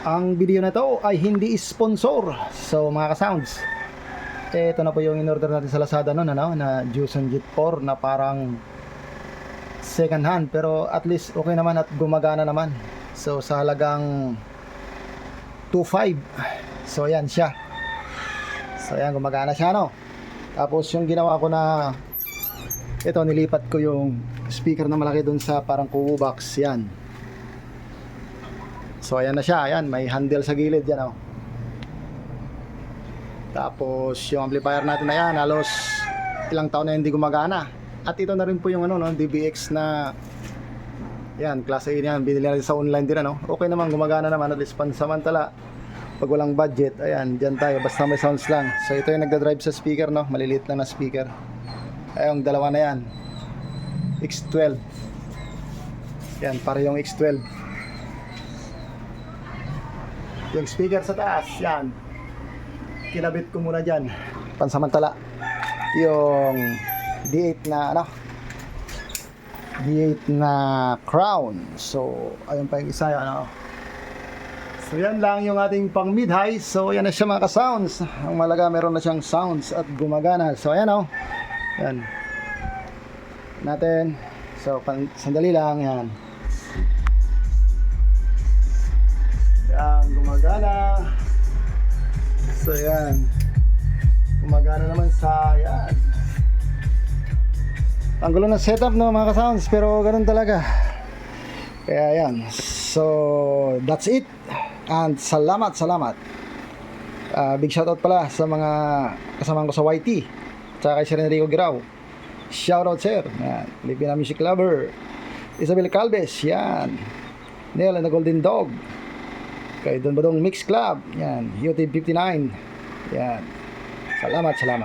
Ang video na to ay hindi sponsor. So mga ka-sounds, ito na po yung in-order natin sa Lazada noon, ano, na Juson Jet 4 na parang second hand, pero at least okay naman at gumagana naman. So sa halagang 2.5. So ayan siya. So ayan, gumagana siya, no. Tapos yung ginawa ko na ito, nilipat ko yung speaker na malaki dun sa parang kubo box, yan. So ayan na siya, ayan, may handle sa gilid yan, oh. Tapos yung amplifier natin na yan, halos ilang taon na hindi gumagana. At ito na rin po yung ano, no, DBX na yan, klase A yan, binili natin sa online din, ano. Okay naman, gumagana naman, at least pansamantala. Pag walang budget, ayan, dyan tayo, basta may sounds lang. So ito yung nagdadrive sa speaker, no, maliliit lang na speaker. Ayun, dalawa na yan, X12. Yan, para yung X12. Yung speaker sa taas, yan, kinabit ko muna dyan pansamantala. Yung D8 na ano, D8 na crown. So ayun pa yung isa, ano. So yan lang yung ating pang mid-high. So yan na siya, mga ka-sounds. Ang malaga, meron na siyang sounds at gumagana. So ayan, oh, yan natin. So sandali lang, yan. Yan, gumagana. So yan, gumagana naman sa yan. Ang gulo ng setup, no, mga ka-sounds, pero ganun talaga. Kaya yan. So that's it. And salamat. Big shoutout pala sa mga kasamahan ko sa YT, tsaka kay Sir Enrico Grau. Shoutout, sir. Yan, Filipina Music Lover. Isabel Calves, yan. Neil and the Golden Dog. Kay Don Badong Mix Club, yan. UT59, yan. Salamat.